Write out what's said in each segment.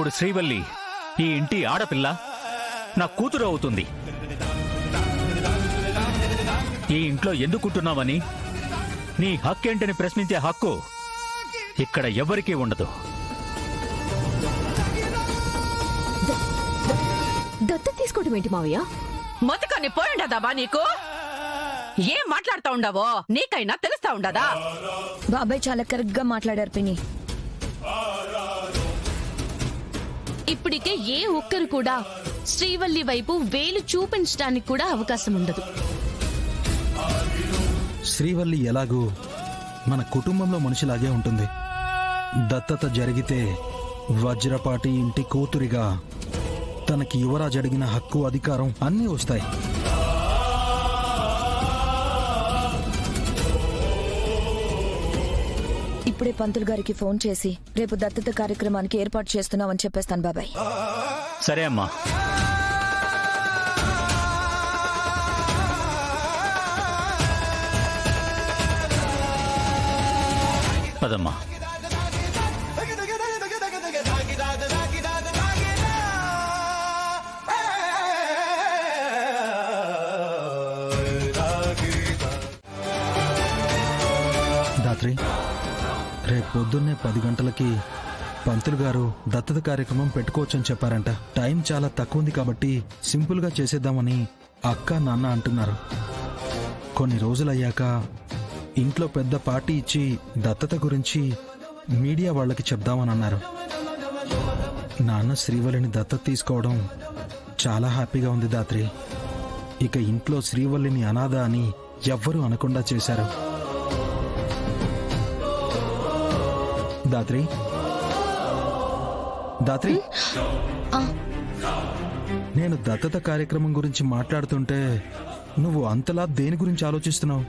ఇప్పుడు శ్రీవల్లి ఈ ఇంటి ఆడపిల్ల, నా కూతురు అవుతుంది. ఈ ఇంట్లో ఎందుకుంటున్నావని, నీ హక్కేంటని ప్రశ్నించే హక్కు ఇక్కడ ఎవరికీ ఉండదు. దత్త తీసుకోవడం ఏంటి మావయ్య? మొతకని పోయిండదా నీకు? ఏం మాట్లాడుతా ఉండవో నీకైనా తెలుస్తా ఉండదా? బాబాయ్ చాలా కరెక్ట్ గా మాట్లాడారు పిన్ని. ఇప్పటికే ఏ ఒక్కరు కూడా శ్రీవల్లి వైపు వేలు చూపించడానికి కూడా అవకాశం ఉండదు. శ్రీవల్లి ఎలాగూ మన కుటుంబంలో మనిషిలాగే ఉంటుంది. దత్తత జరిగితే వజ్రపాటి ఇంటి కూతురిగా తనకి యువరాజు అడిగిన హక్కు, అధికారం అన్నీ వస్తాయి. ఇప్పుడే పంతులు గారికి ఫోన్ చేసి రేపు దత్తత కార్యక్రమానికి ఏర్పాటు చేస్తున్నామని చెప్పేస్తాను బాబాయ్. సరే అమ్మా. పదమ్మా. దాత్రి, రేపు పొద్దున్నే 10 గంటలకి పంతులు గారు దత్తత కార్యక్రమం పెట్టుకోవచ్చని చెప్పారంట. టైం చాలా తక్కువ ఉంది కాబట్టి సింపుల్ గా చేసేద్దామని అక్క నాన్న అంటున్నారు. కొన్ని రోజులయ్యాక ఇంట్లో పెద్ద పార్టీ ఇచ్చి దత్తత గురించి మీడియా వాళ్ళకి చెప్దామని అన్నారు. నాన్న శ్రీవల్లిని దత్తత తీసుకోవడం చాలా హ్యాపీగా ఉంది దాత్రి. ఇక ఇంట్లో శ్రీవల్లిని అనాథ అని ఎవ్వరూ అనకుండా చేశారు. దాత్రి, దాత్రి, నేను దత్తత కార్యక్రమం గురించి మాట్లాడుతుంటే నువ్వు అంతలా దేని గురించి ఆలోచిస్తున్నావు?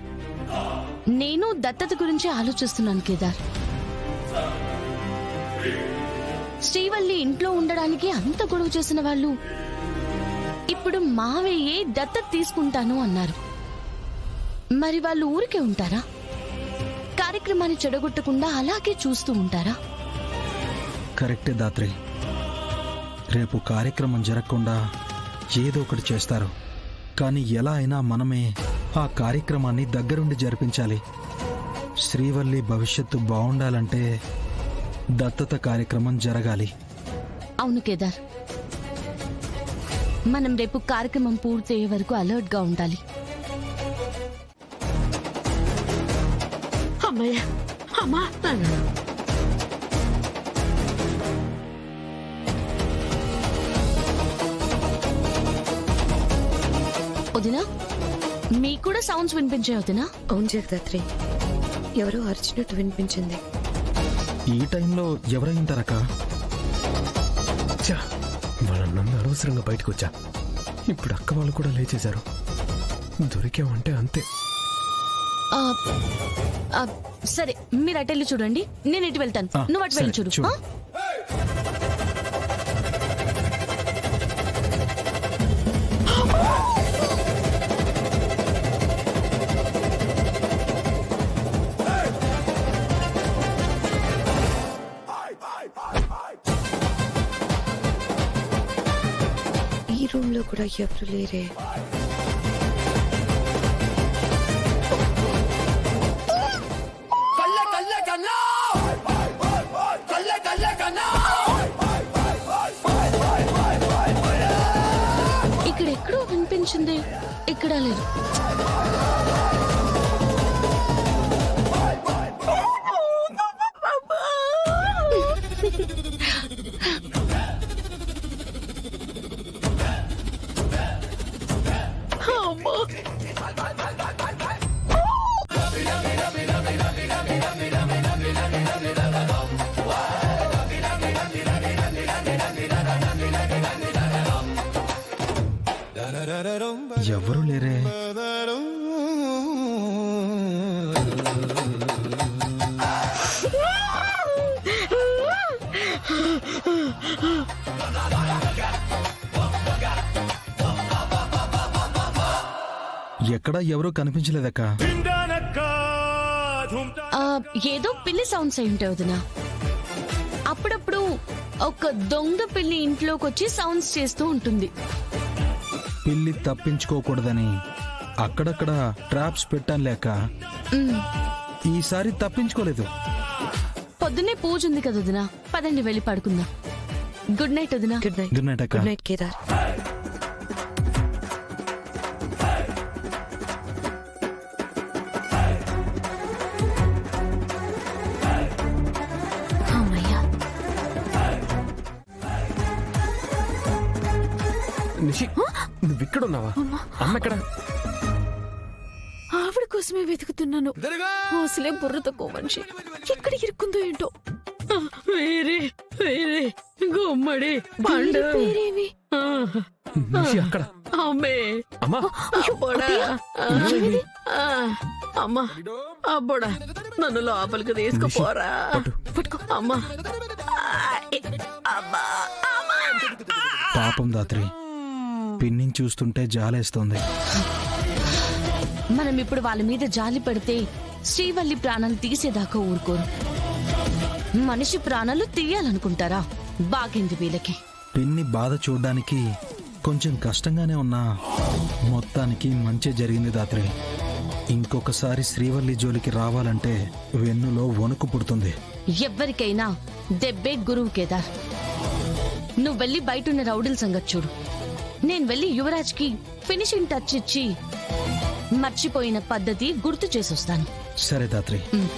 నేను దత్తత గురించి ఆలోచిస్తున్నాను కేదార్. శ్రీవల్లి ఇంట్లో ఉండడానికి అంత గొడవ చేసిన వాళ్ళు ఇప్పుడు మావయ్యే దత్తత తీసుకుంటాను అన్నారు. మరి వాళ్ళు ఊరికే ఉంటారా? కార్యక్రమాన్ని చెడగొట్టకుండా అలాగే చూస్తూ ఉంటారా? కరెక్టే దాత్రి. రేపు కార్యక్రమం జరగకుండా ఏదో ఒకటి చేస్తారు. కానీ ఎలా అయినా మనమే ఆ కార్యక్రమాన్ని దగ్గరుండి జరిపించాలి. శ్రీవల్లి భవిష్యత్తు బాగుండాలంటే దత్తత కార్యక్రమం జరగాలి. అవును కేదార్, మనం రేపు కార్యక్రమం పూర్తయ్యే వరకు అలర్ట్ గా ఉండాలి. అమ్మయ్య, అమ్మా. వదినా, మీకు కూడా సౌండ్స్ వినిపించాయి వదినా? అవును జగదాత్రి, ఎవరో అరిచినట్టు వినిపించింది. ఈ టైంలో ఎవరైంటారక్క? వాళ్ళ అనవసరంగా బయటకు వచ్చా. ఇప్పుడు అక్క వాళ్ళు కూడా లేచేశారు. దొరికామంటే అంతే. సరే, మీరు అటు వెళ్ళి చూడండి, నేను ఇటు వెళ్తాను. నువ్వు అటు వెళ్ళి చూడు. ఈ రూమ్ లో కూడా ఎవరు లేరే. ఇక్కడ ఎక్కడో వినిపించింది, ఇక్కడ లేదు. ఎవరు లేరే. ఎక్కడా ఎవరూ కనిపించలేదక్క. ఏదో పిల్లి సౌండ్స్ అయి ఉంటాయి వదినా. అప్పుడప్పుడు ఒక దొంగ పిల్లి ఇంట్లోకి వచ్చి సౌండ్స్ చేస్తూ ఉంటుంది. పిల్లి తప్పించుకోకూడదని అక్కడక్కడ ట్రాప్స్ పెట్టాను లేక ఈసారి తప్పించుకోలేదు. పొద్దున్నే పూజ ఉంది కదా వదినా, పదండి వెళ్ళి పడుకుందాం. గుడ్ నైట్ వదినా. Good night. గుడ్ నైట్ అక్క. Good night Kedar. అమ్మయ్యా. నిషి నువ్వు ఇక్కడ ఉన్నావా? అమ్మ ఎక్కడ? ఆవిడ కోసమే వెతుకుతున్నాను. అసలే బుర్ర తక్కువ మనిషి, ఎక్కడ ఇరుక్కుందో ఏంటో. వేరే వేరే గుమ్మడి పండు పేరేమి? నిషి అక్కడ. అమ్మే అమ్మా అబ్బోడా. అమ్మా అబ్బోడా, నన్ను లోపలికి తీసుకుపోరా. అమ్మా అమ్మా అమ్మా. పాపం దాత్రి, పిన్నిని చూస్తుంటే జాలేస్తోంది. మనం ఇప్పుడు వాళ్ళ మీద జాలి పడితే శ్రీవల్లి ప్రాణాలు తీసేదాకా ఊరుకోరు. మనిషి ప్రాణాలు తీయాలనుకుంటారా? బాగింది వీళ్ళకి. పిన్ని బాధ చూడ్డానికి కొంచెం కష్టంగానే ఉన్నా మొత్తానికి మంచి జరిగింది దాత్రి. ఇంకొకసారి శ్రీవల్లి జోలికి రావాలంటే వెన్నులో వణుకు పుడుతుంది. ఎవ్వరికైనా దెబ్బే గురువు కేదార్. నువ్వు వెళ్ళి బయటున్న రౌడీల సంగతి చూడు. నేను వెళ్ళి యువరాజ్కి ఫినిషింగ్ టచ్ ఇచ్చి మర్చిపోయిన పద్ధతి గుర్తు చేసొస్తాను. సరే దాత్రి. ఉమ్.